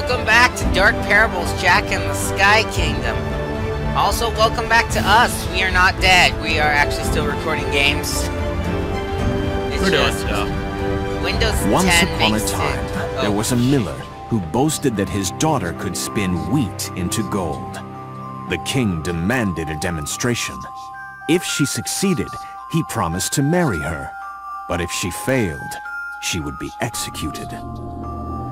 Welcome back to Dark Parables, Jack and the Sky Kingdom. Also, welcome back to us. We are not dead. We are actually still recording games. We're doing stuff. Windows 10 Once upon makes a time, it... there was a miller who boasted that his daughter could spin wheat into gold. The king demanded a demonstration. If she succeeded, he promised to marry her. But if she failed, she would be executed.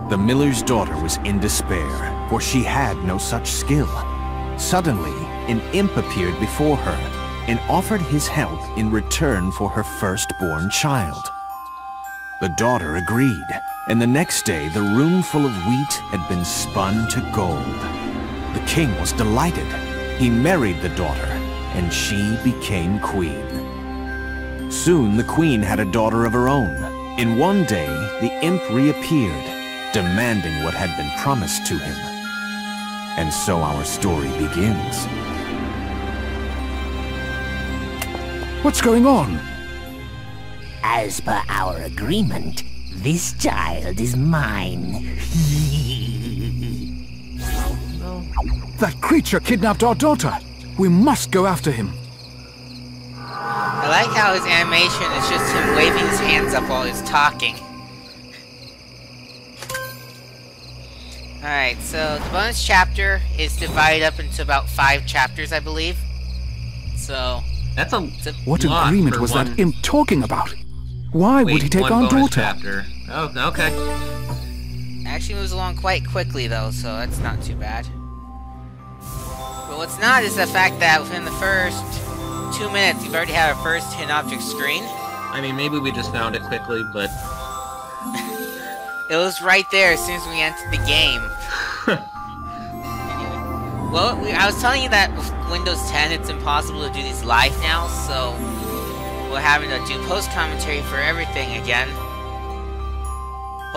The miller's daughter was in despair, for she had no such skill. Suddenly, an imp appeared before her and offered his help in return for her firstborn child. The daughter agreed, and the next day the room full of wheat had been spun to gold. The king was delighted. He married the daughter, and she became queen. Soon the queen had a daughter of her own, and one day the imp reappeared, demanding what had been promised to him. And so our story begins. What's going on? As per our agreement, this child is mine. That creature kidnapped our daughter. We must go after him. I like how his animation is just him waving his hands up while he's talking. Alright, so the bonus chapter is divided up into about 5 chapters, I believe. So... That's a What lot agreement for was one... that imp talking about? Why would he take one our bonus daughter? Chapter. Oh, okay. actually moves along quite quickly, though, so that's not too bad. But what's not is the fact that within the first 2 minutes, you've already had our first hidden object screen. I mean, maybe we just found it quickly, but... It was right there as soon as we entered the game. Anyway. Well, I was telling you that with Windows 10, it's impossible to do these live now, so we're having to do post-commentary for everything again.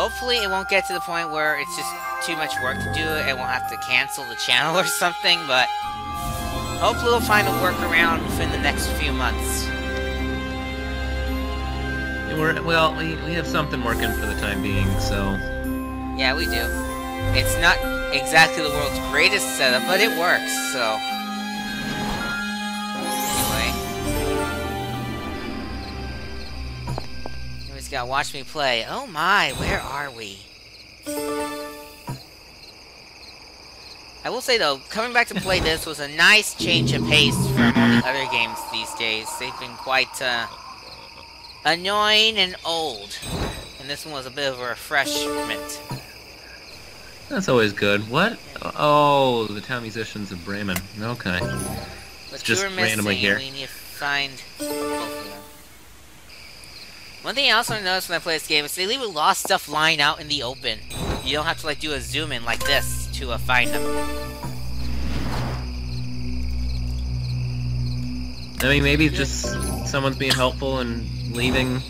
Hopefully it won't get to the point where it's just too much work to do it and we'll have to cancel the channel or something, but hopefully we'll find a workaround within the next few months. Well, we have something working for the time being, so... Yeah, we do. It's not exactly the world's greatest setup, but it works, so... Anyway. You just gotta watch me play. Oh my, where are we? I will say though, coming back to play this was a nice change of pace from all the other games these days. They've been quite, annoying and old. And this one was a bit of a refreshment. That's always good. What? Oh, the town musicians of Bremen. Okay. But Just you were missing, randomly here. we need to find both of them. One thing I also noticed when I play this game is they leave a lot of stuff lying out in the open. You don't have to like do a zoom in like this to find them. I mean, maybe just someone's being helpful and leaving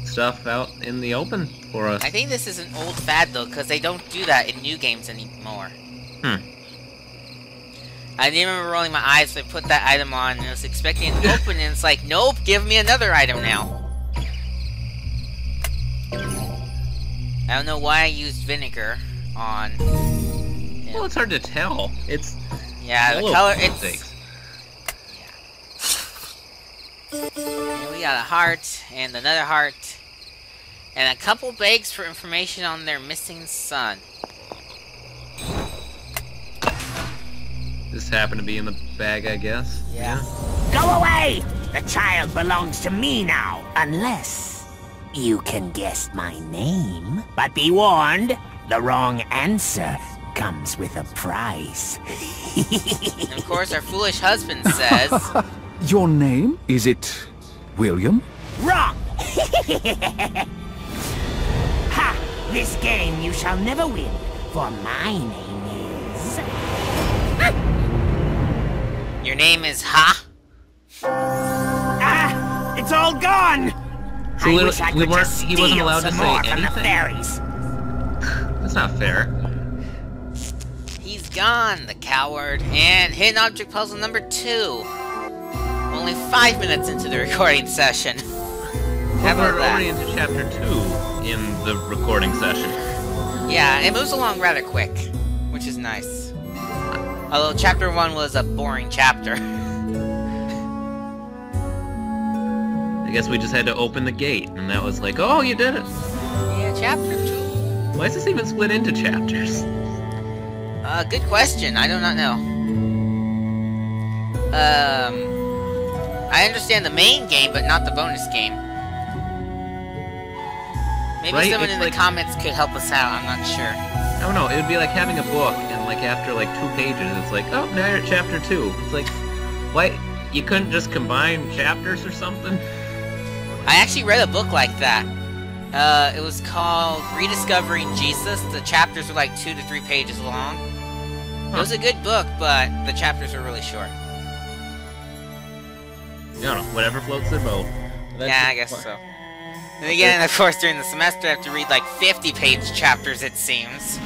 stuff out in the open for us. I think this is an old fad though, because they don't do that in new games anymore. I didn't remember rolling my eyes when I put that item on and I was expecting it to open and it's like, nope, give me another item now. I don't know why I used vinegar on him. Well, it's hard to tell. It's... Yeah, the yellow color, mistakes. And we got a heart, and another heart, and a couple begs for information on their missing son. This happened to be in the bag, I guess. Yeah. Go away! The child belongs to me now, unless you can guess my name. But be warned, the wrong answer comes with a price. And of course, our foolish husband says... Your name? Is it William? Wrong! Ha! This game you shall never win, for my name is... Your name is Ha? Ah! It's all gone! So I wish I could just he wasn't steal allowed to some say more from the anything? fairies. That's not fair. He's gone, the coward. And hidden object puzzle number 2. Only 5 minutes into the recording session. How Well, about we're that? already into chapter 2 in the recording session. Yeah, it moves along rather quick, which is nice. Although chapter 1 was a boring chapter. I guess we just had to open the gate, and that was like, oh, you did it! Yeah, chapter 2. Why is this even split into chapters? Good question. I do not know. I understand the main game, but not the bonus game. Maybe Right, someone it's in like- the comments could help us out. I'm not sure. I don't know, it would be like having a book, and like after like 2 pages, it's like, oh, now you're at chapter 2. It's like, why? You couldn't just combine chapters or something? I actually read a book like that. It was called Rediscovering Jesus. The chapters were like 2 to 3 pages long. It was a good book, but the chapters were really short. I don't know, whatever floats their boat. Yeah, I guess so. And again, of course, during the semester, I have to read like 50-page chapters, it seems.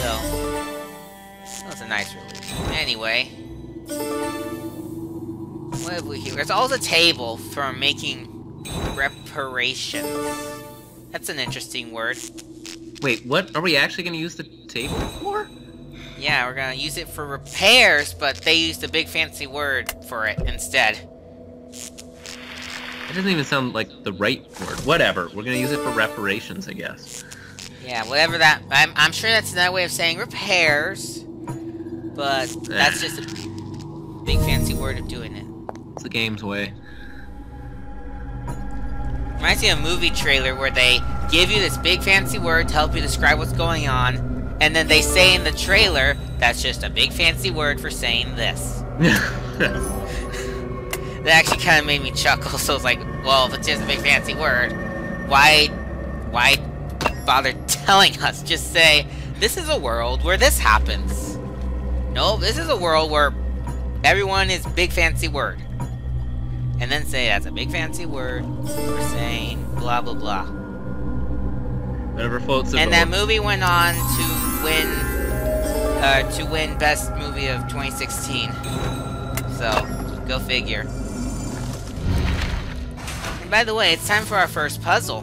So, that was a nice relief. Anyway, what have we here? There's also a table for making reparations. That's an interesting word. Wait, what? Are we actually going to use the table for? Yeah, we're gonna use it for repairs, but they used a big fancy word for it instead. It doesn't even sound like the right word. Whatever, we're going to use it for reparations, I guess. Yeah, whatever that... I'm sure that's another way of saying repairs, but that's just a big fancy word of doing it. It's the game's way. Reminds me of a movie trailer where they give you this big fancy word to help you describe what's going on, and then they say in the trailer, that's just a big fancy word for saying this. That actually kind of made me chuckle, so it's like, well, if it's just a big fancy word, why bother telling us? Just say, this is a world where this happens. No, this is a world where everyone is big fancy word. And then say, that's a big fancy word for saying blah blah blah. Whatever floats the boat. And that movie went on to win Best Movie of 2016. So, go figure. And by the way, it's time for our first puzzle.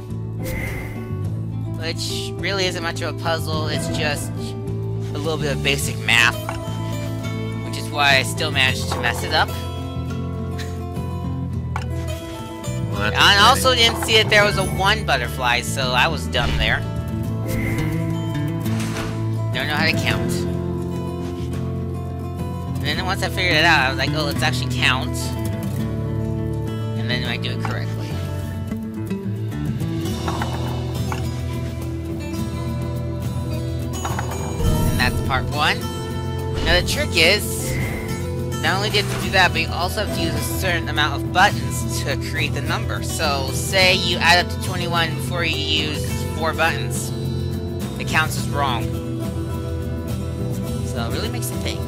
Which really isn't much of a puzzle, it's just a little bit of basic math. Which is why I still managed to mess it up. Well, that's I exciting. also didn't see that there was a 1 butterfly, so I was dumb there. Don't know how to count. And then once I figured it out, I was like, oh, let's actually count. And then I do it correctly. And that's part 1. Now the trick is, not only do you have to do that, but you also have to use a certain amount of buttons to create the number. So, say you add up to 21 before you use 4 buttons. It counts as wrong. So, it really makes you think.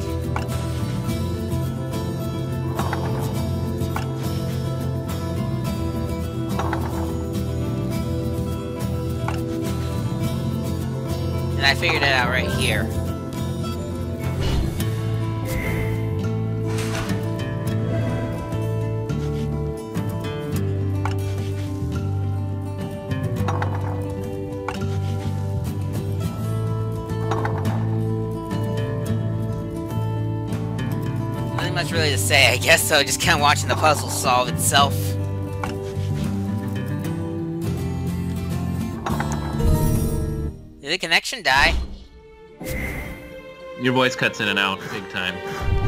And I figured it out right here. Nothing much really to say, I guess, so just kind of watching the puzzle solve itself. Did the connection die? Your voice cuts in and out big time,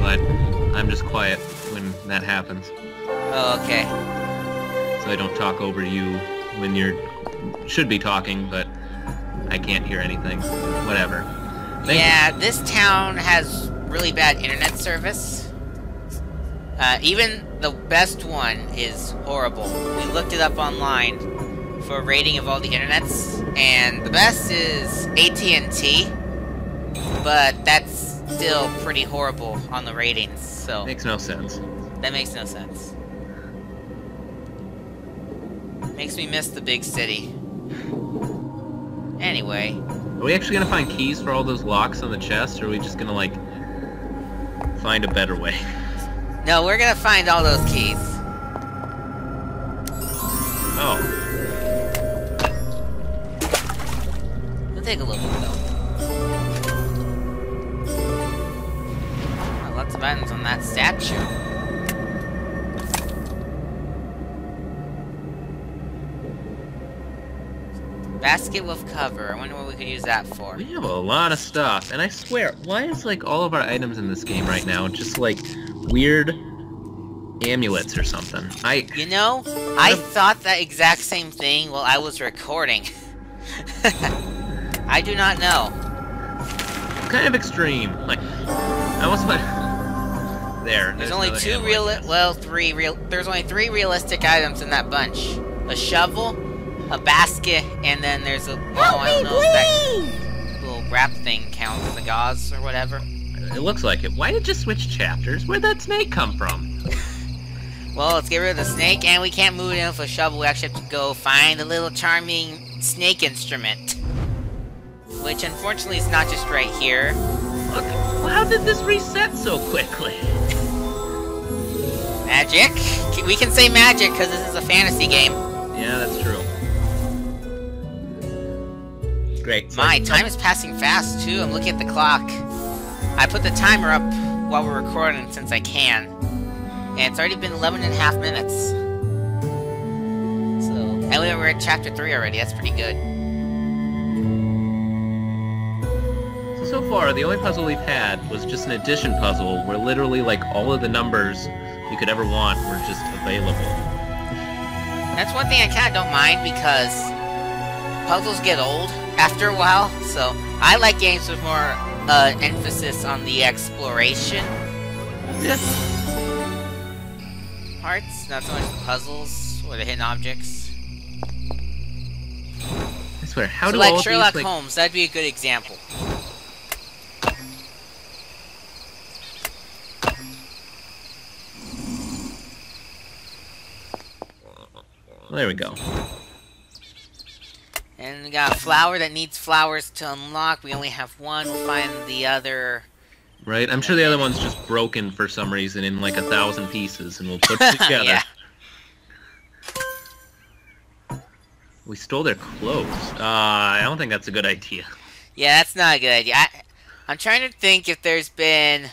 but I'm just quiet when that happens. Oh, okay. So I don't talk over you when you're should be talking, but I can't hear anything. Whatever. Thank Yeah, this town has really bad internet service. Even the best one is horrible. We looked it up online for a rating of all the internets, and the best is AT&T, but that's still pretty horrible on the ratings, so Makes no sense. that makes no sense. Makes me miss the big city. Anyway, Are we actually gonna find keys for all those locks on the chest, or are we just gonna, like, find a better way? no, we're gonna find all those keys. Oh. We'll take a little bit, though. Oh, lots of items on that statue. Basket with cover. I wonder what we could use that for. We have a lot of stuff, and I swear, why is like all of our items in this game right now just like weird amulets or something? You know, I thought that exact same thing while I was recording. I do not know. Kind of extreme. Like, I almost went there. There's only there's only 3 realistic items in that bunch. A shovel, a basket, and then there's a... Well, I don't know if that little wrap thing counts, the gauze or whatever. It looks like it. Why did you switch chapters? Where'd that snake come from? Well, let's get rid of the snake, and we can't move it in with a shovel. We actually have to go find a little charming snake instrument. Which, unfortunately, is not just right here. Look, how did this reset so quickly? Magic? We can say magic, because this is a fantasy game. Yeah, that's true. Great. My, time is passing fast, too. I'm looking at the clock. I put the timer up while we're recording, since I can. And it's already been 11.5 minutes. So, and we're at chapter 3 already. That's pretty good. So far, the only puzzle we've had was just an addition puzzle where literally, like, all of the numbers you could ever want were just available. That's one thing I kind of don't mind, because puzzles get old after a while, so I like games with more emphasis on the exploration parts, not so much the puzzles or the hidden objects. I swear, how so do like all Sherlock these, Holmes, that'd be a good example. Well, there we go. And we got a flower that needs flowers to unlock. We only have one. We'll find the other. Right? I'm sure the other one's just broken for some reason in like 1,000 pieces, and we'll put it together. Yeah. We stole their clothes. I don't think that's a good idea. Yeah, that's not a good idea. I'm trying to think if there's been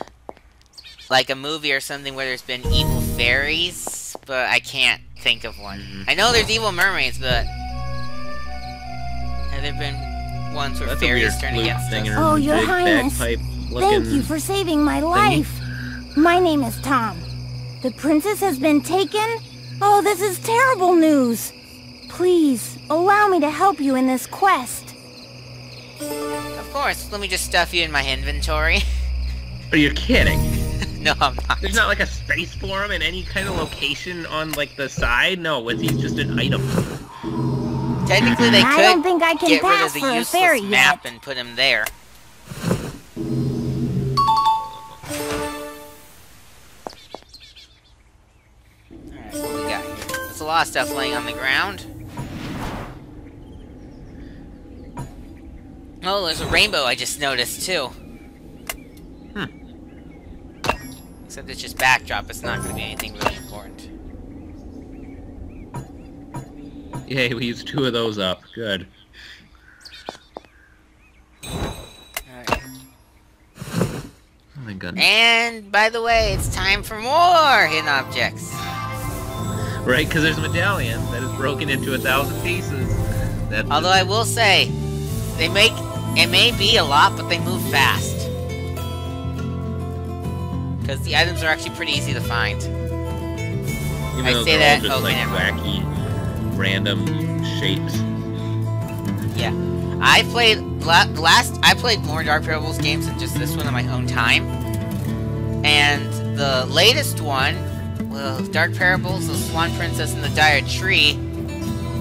like a movie or something where there's been evil fairies, but I can't think of one. I know there's evil mermaids, but have there been ones where fairies turn against us? Oh, Your Highness, thank you for saving my life. My name is Tom. The princess has been taken? Oh, this is terrible news. Please, allow me to help you in this quest. Of course, let me just stuff you in my inventory. Are you kidding? No, I'm not. There's not like a space for him in any kind of location on like the side? No, he's just an item. Technically, they could I don't think I can get rid pass of the for a useless fairy map yet. and put him there. Alright, what we got here? There's a lot of stuff laying on the ground. Oh, there's a rainbow I just noticed, too. Except it's just backdrop, it's not going to be anything really important. Yay, we used 2 of those up. Good. Alright. Oh my goodness. And, by the way, it's time for more hidden objects. Right, because there's a medallion that is broken into 1,000 pieces. Although I will say, it may be a lot, but they move fast. Because the items are actually pretty easy to find. Even I though say they're that. all just like never mind. wacky, random shapes. Yeah, I played more Dark Parables games than just this one on my own time. And the latest one, well, Dark Parables, the Swan Princess and the Dire Tree,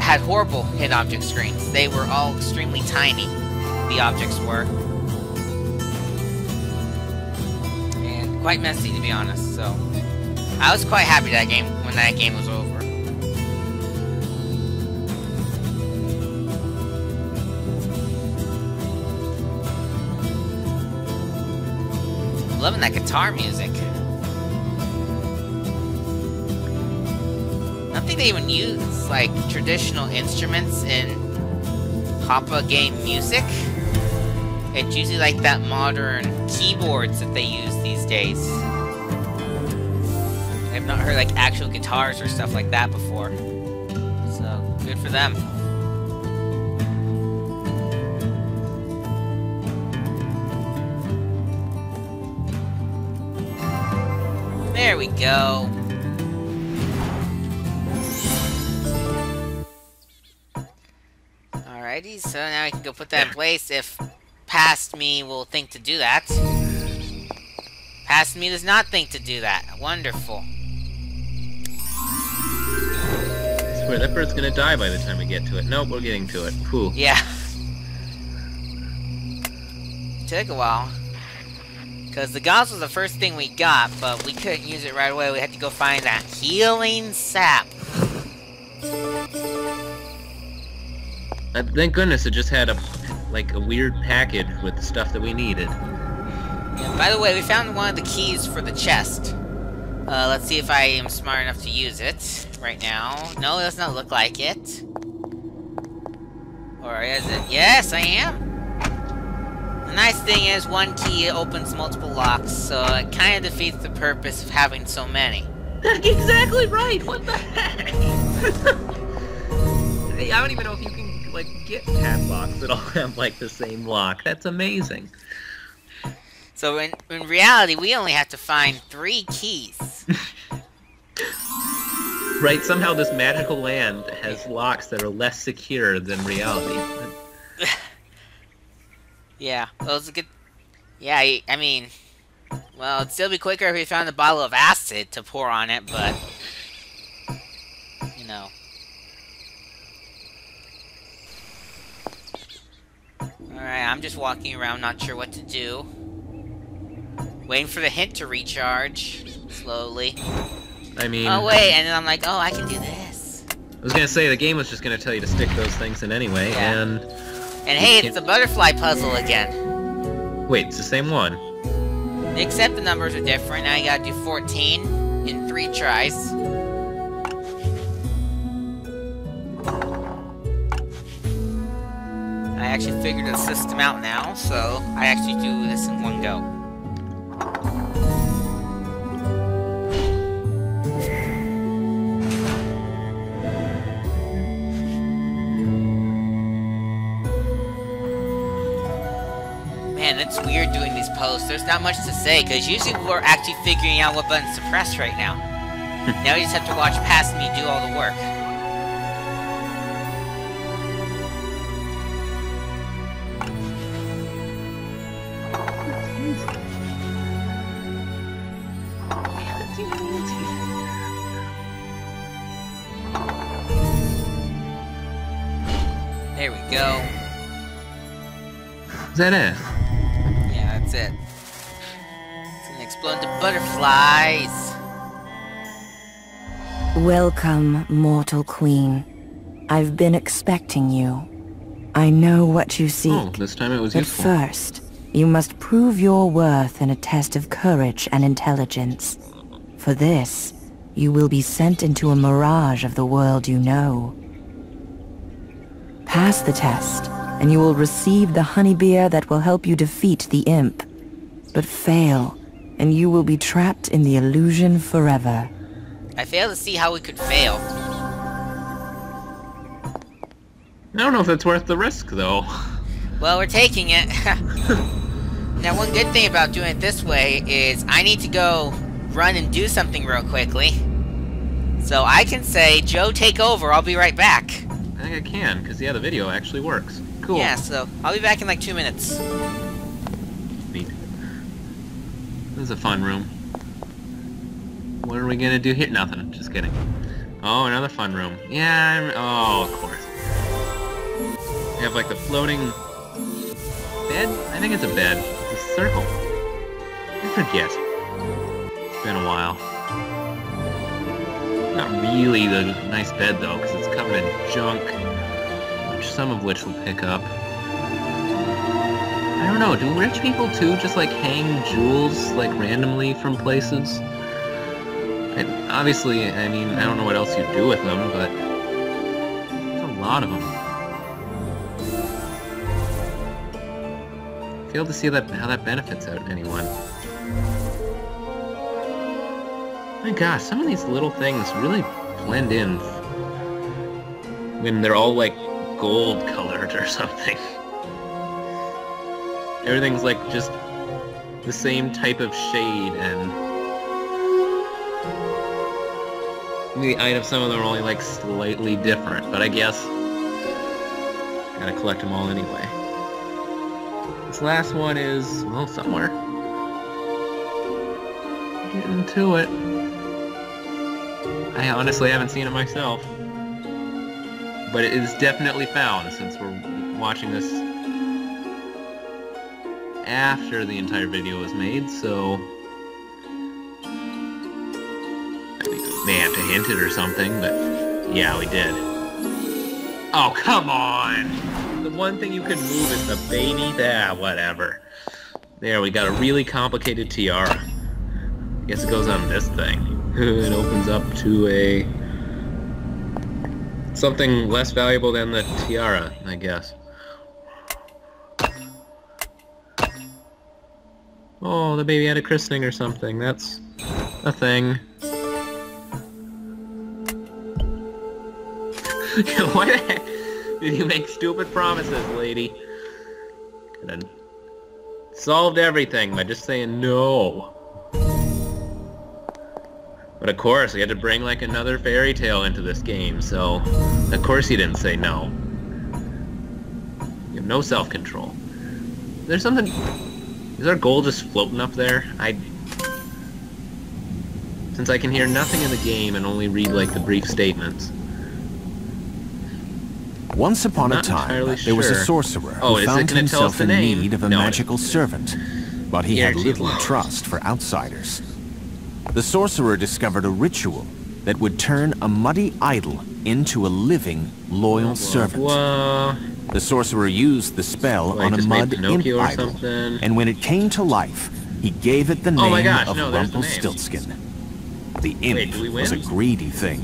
had horrible hidden object screens. They were all extremely tiny. The objects were. And quite messy, to be honest, so I was quite happy when that game was over. Loving that guitar music. I don't think they even use, like, traditional instruments in Papa game music. It's usually like that modern keyboards that they use these days. I've not heard like actual guitars or stuff like that before. So, good for them. There we go. Alrighty, so now I can go put that in place if past me will think to do that. Past me does not think to do that. Wonderful. I swear, that bird's gonna die by the time we get to it. Nope, we're getting to it. Cool. Yeah. Took a while. Because the gauze was the first thing we got, but we couldn't use it right away. We had to go find that healing sap. Thank goodness it just had a weird package with the stuff that we needed. Yeah, by the way, we found one of the keys for the chest. Let's see if I am smart enough to use it right now. No, it does not look like it. Or is it? Yes, I am. The nice thing is, one key opens multiple locks, so it kind of defeats the purpose of having so many. That's exactly right! What the heck? I don't even know if you can, get padlocks that all have, the same lock. That's amazing. So in reality, we only have to find 3 keys. Right, somehow this magical land has locks that are less secure than reality. Yeah, well, it's a good... Yeah, I mean... Well, it'd still be quicker if we found a bottle of acid to pour on it, but... You know... Alright, I'm just walking around, not sure what to do. Waiting for the hint to recharge. Slowly. I mean... Oh, wait, and then I'm like, oh, I can do this. I was gonna say, the game was just gonna tell you to stick those things in anyway, yeah. And hey, it's the butterfly puzzle again. Wait, it's the same one. Except the numbers are different. Now you gotta do 14 in 3 tries. I actually figured the system out now, so I actually do this in one go. Man, it's weird doing these posts. There's not much to say, because usually we're actually figuring out what buttons to press right now. Now you just have to watch past me do all the work. There we go. Is that it? Yeah, that's it. It's gonna explode into butterflies. Welcome, mortal queen. I've been expecting you. I know what you seek. Oh, this time it was but useful. first, you must prove your worth in a test of courage and intelligence. For this, you will be sent into a mirage of the world you know. Pass the test, and you will receive the honey beer that will help you defeat the imp. But fail, and you will be trapped in the illusion forever. I fail to see how we could fail. I don't know if it's worth the risk, though. Well, we're taking it. Now, one good thing about doing it this way is I need to go run and do something real quickly. So I can say, Joe, take over, I'll be right back. I think I can, because yeah, the video actually works. Cool. Yeah, so I'll be back in like 2 minutes. Neat. This is a fun room. What are we gonna do here? Nothing. Just kidding. Oh, another fun room. Yeah, oh, of course. We have like the floating bed? I think it's a bed. It's a circle. I forget. It's been a while. Not really the nice bed though, because it's covered in junk, some of which we'll pick up. I don't know, do rich people too just like hang jewels like randomly from places? And obviously, I mean, I don't know what else you do with them, but there's a lot of them. fail to see how that benefits out anyone. My gosh, some of these little things really blend in when they're all like gold colored or something. Everything's like just the same type of shade, and the items, some of them are only like slightly different, but I guess gotta collect them all anyway. This last one is, well, somewhere. Getting to it. I honestly haven't seen it myself. But it is definitely found, since we're watching this after the entire video was made, so I think we may have to hint it or something, but yeah, we did. Oh, come on! The one thing you can move is the baby. Whatever. There, we got a really complicated tiara. I guess it goes on this thing. It opens up to a something less valuable than the tiara, I guess. Oh, the baby had a christening or something. That's a thing. Why the heck did you make stupid promises, lady? Could have solved everything by just saying no. But of course, we had to bring like another fairy tale into this game, so of course he didn't say no. You have no self-control. There's something... Is our goal just floating up there? Since I can hear nothing in the game and only read like the brief statements. Once upon a time, there was a sorcerer who found himself in need of a magical servant, but he had little trust for outsiders. The sorcerer discovered a ritual that would turn a muddy idol into a living, loyal servant. The sorcerer used the spell on a mud imp idol, and when it came to life, he gave it the name of Rumpelstiltskin. The imp was a greedy thing,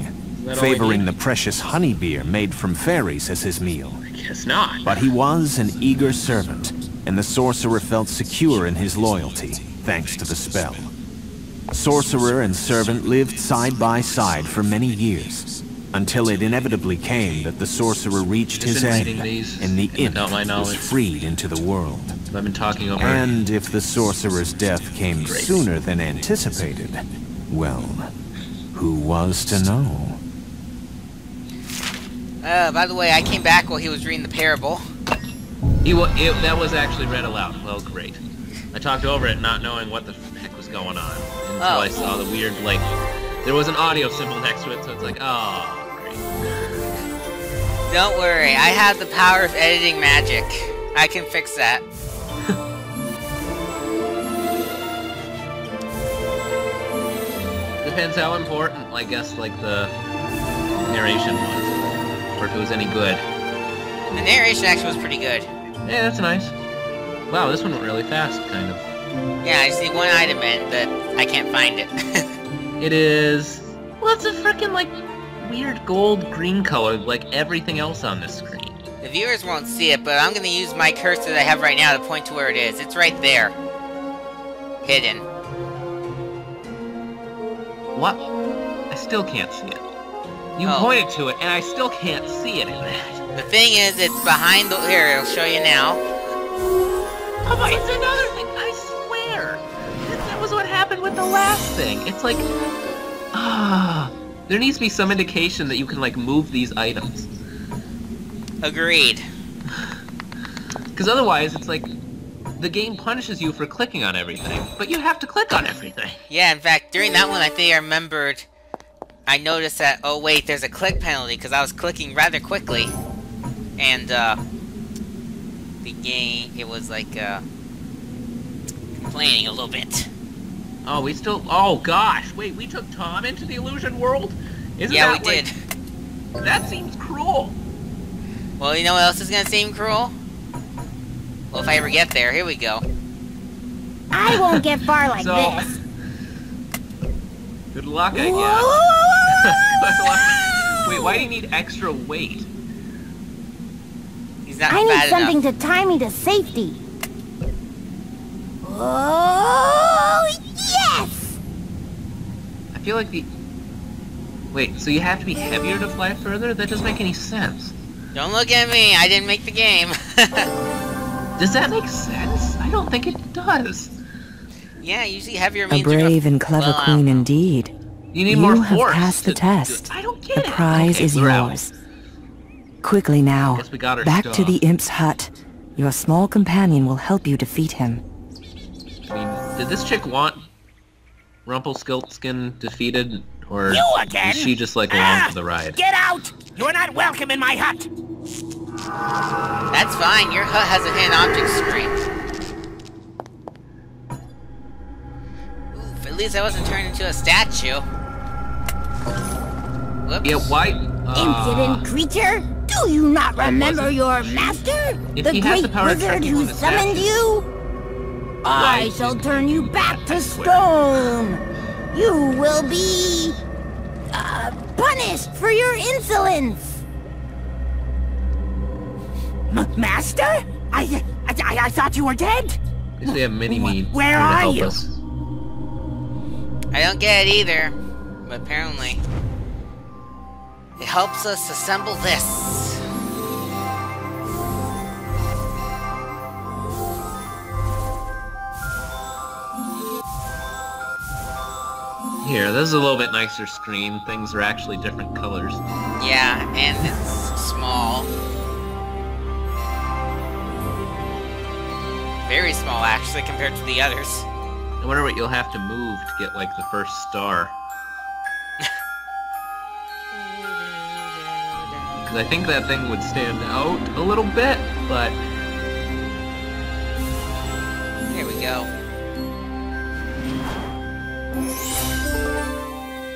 favoring the precious honey beer made from fairies as his meal. I guess not. But he was an eager servant, and the sorcerer felt secure in his loyalty, thanks to the spell. Sorcerer and servant lived side by side for many years, until it inevitably came that the sorcerer reached his end, and the imp was freed into the world. I've been talking over. And if the sorcerer's death came sooner than anticipated, well, who was to know? By the way, I came back while he was reading the parable. That was actually read aloud. Well, great. I talked over it not knowing what the heck was going on until I saw the weird, like, there was an audio symbol next to it, so it's like, oh, great. Don't worry, I have the power of editing magic. I can fix that. Depends how important, I guess, like, the narration was, or if it was any good. The narration actually was pretty good. Yeah, that's nice. Wow, this one went really fast, kind of. Yeah, I just need one item in, but I can't find it. It is... Well, it's a frickin', like, weird gold-green color, like everything else on this screen. The viewers won't see it, but I'm gonna use my cursor that I have right now to point to where it is. It's right there. Hidden. What? I still can't see it. You pointed to it, and I still can't see it in that. The thing is, it's behind the... Here, I'll show you now. Oh, but it's another thing, I swear! That was what happened with the last thing. It's like... there needs to be some indication that you can, like, move these items. Agreed. Because otherwise, it's like... The game punishes you for clicking on everything, but you have to click on everything. Yeah, in fact, during that one, I think I remembered... I noticed that, oh wait, there's a click penalty, because I was clicking rather quickly. And, the game, it was like, complaining a little bit. Oh, we still... Oh, gosh! Wait, we took Tom into the illusion world? Isn't yeah, that, we did. That seems cruel. Well, you know what else is gonna seem cruel? Well, if I ever get there, here we go. I won't get far like this. Good luck, I guess. Good luck. Wait, why do you need extra weight? He's not I need fat something enough. to tie me to safety. Oh, yes! I feel like the... Wait, so you have to be heavier to fly further? That doesn't make any sense. Don't look at me, I didn't make the game. Does that make sense? I don't think it does. Yeah, usually heavier A means you're brave and clever queen indeed. You need more have force. passed the test. I don't get The it. prize Okay, is we're out. yours. Quickly now, Guess we got our back stuff. to the imp's hut. Your small companion will help you defeat him. I mean, did this chick want Rumpelstiltskin defeated, or You again? is she just like along for the ride? Get out! You're not welcome in my hut! That's fine, your hut has a hidden object screen. Oof, at least I wasn't turned into a statue. Whoops. Yeah, why? Impudent creature! Do you not remember your master? If The he has great the power to turn wizard you who into summoned statues. you? I shall turn you back to I swear. stone! You will be... punished for your insolence! Master? I thought you were dead? At least we have Mini-Me Where here to are help you? us. I don't get it either, but apparently it helps us assemble this. Here, this is a little bit nicer screen. Things are actually different colors. Yeah, and it's small. Very small, actually, compared to the others. I wonder what you'll have to move to get, like, the first star. Because I think that thing would stand out a little bit, but... Here we go.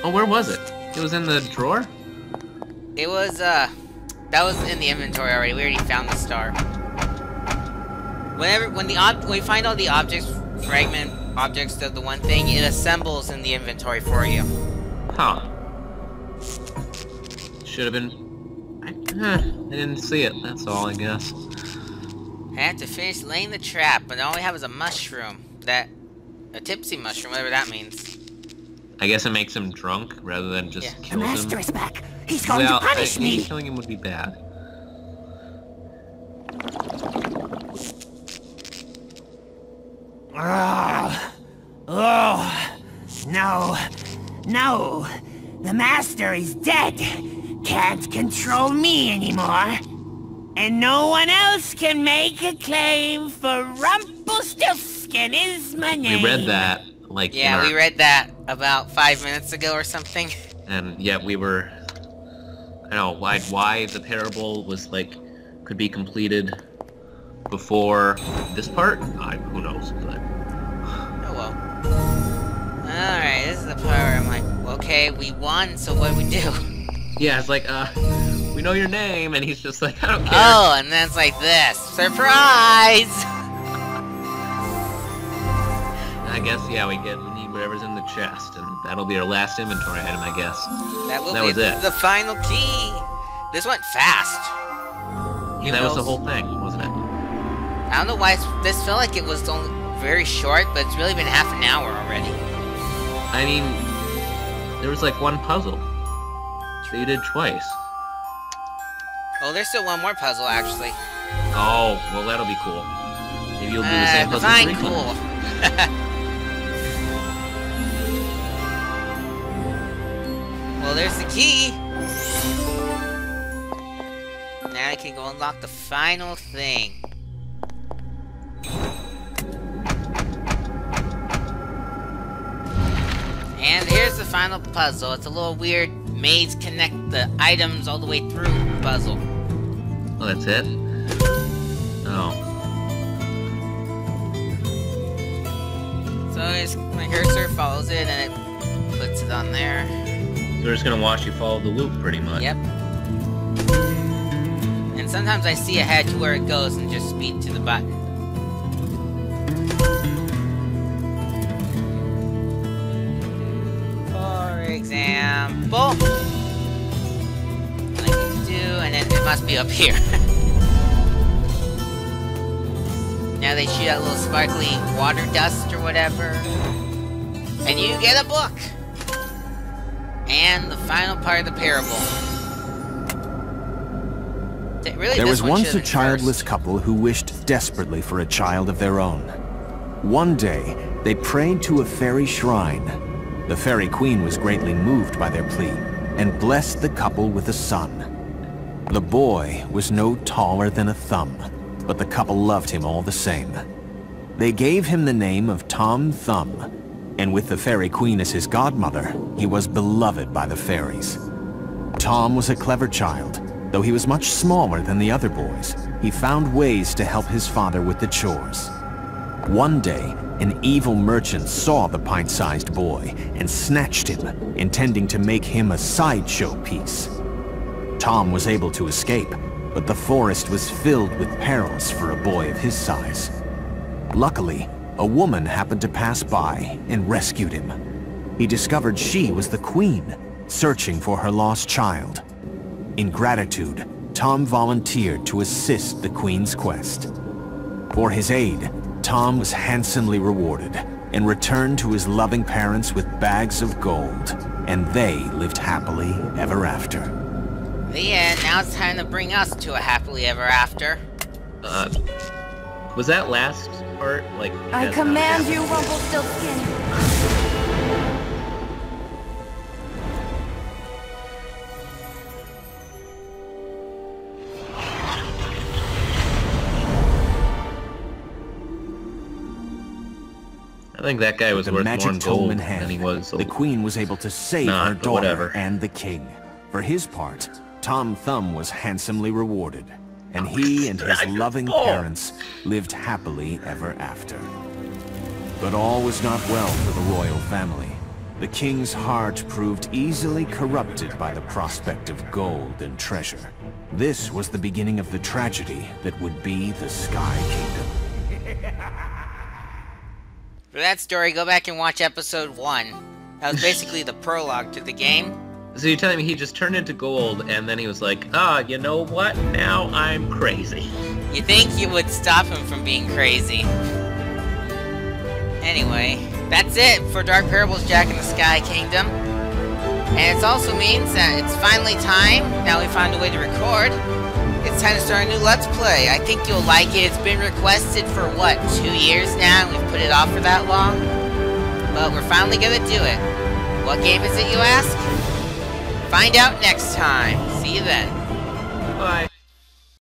Oh, where was it? It was in the drawer? It was, that was in the inventory already. We already found the star. When we find all the fragment objects of the one thing, it assembles in the inventory for you. Huh. Should have been... I didn't see it, that's all, I guess. I have to finish laying the trap, but all we have is a mushroom. A tipsy mushroom, whatever that means. I guess it makes him drunk, rather than just Yeah. The kills master him. is back! He's going Well, to punish maybe me! killing him would be bad. Oh, no, no, the master is dead. Can't control me anymore. And no one else can make a claim for Rumpelstiltskin is my name. We read that, like, Yeah, we read that about 5 minutes ago or something. and yet we were... I don't know, why the parable was, like, could be completed before this part? Who knows, but... Oh well. Alright, this is the part where I'm like, okay, we won, so what do we do? Yeah, it's like, we know your name, and he's just like, I don't care. Oh, and then it's like this. Surprise! I guess, yeah, we need whatever's in the chest, and that'll be our last inventory item, I guess. That will That be was it. the final key. This went fast. That was the whole thing, wasn't it? I don't know why this felt like it was only very short, but it's really been half an hour already. I mean, there was like one puzzle that you did twice. Oh, there's still one more puzzle, actually. Oh, well, that'll be cool. Maybe you'll do the same puzzle fine, 3 times. cool. Well, there's the key. Now I can go unlock the final thing. And here's the final puzzle. It's a little weird maze connect the items all the way through puzzle. Oh, that's it? Oh. So my cursor follows it and it puts it on there. So we're just gonna watch you follow the loop, pretty much. Yep. And sometimes I see ahead to where it goes and just speed to the button. For example, like these two, and then it must be up here. Now they shoot out little sparkly water dust or whatever. And you get a book! And the final part of the parable. Really, there was once a first. childless couple who wished desperately for a child of their own. One day, they prayed to a fairy shrine. The fairy queen was greatly moved by their plea and blessed the couple with a son. The boy was no taller than a thumb, but the couple loved him all the same. They gave him the name of Tom Thumb, and with the fairy queen as his godmother, he was beloved by the fairies. Tom was a clever child. Though he was much smaller than the other boys, he found ways to help his father with the chores. One day, an evil merchant saw the pint-sized boy and snatched him, intending to make him a sideshow piece. Tom was able to escape, but the forest was filled with perils for a boy of his size. Luckily, a woman happened to pass by and rescued him. He discovered she was the queen, searching for her lost child. In gratitude, Tom volunteered to assist the Queen's quest. For his aid, Tom was handsomely rewarded and returned to his loving parents with bags of gold, and they lived happily ever after. The end. Now it's time to bring us to a happily ever after. Was that last part, like... I command you, Rumpelstiltskin! I think that guy was With the worth more magic in tome gold in than hand, he was. the queen was able to save her but daughter whatever. and the king. For his part, Tom Thumb was handsomely rewarded, and he and his loving parents lived happily ever after. But all was not well for the royal family. The king's heart proved easily corrupted by the prospect of gold and treasure. This was the beginning of the tragedy that would be the Sky Kingdom. For that story, go back and watch episode 1. That was basically the prologue to the game. So you're telling me he just turned into gold, and then he was like, you know what? Now I'm crazy. You think you would stop him from being crazy. Anyway, that's it for Dark Parables Jack in the Sky Kingdom. And it also means that it's finally time, now we found a way to record, it's time to start a new Let's Play. I think you'll like it. It's been requested for, what, 2 years now? And we've put it off for that long? But we're finally gonna do it. What game is it, you ask? Find out next time. See you then. Bye.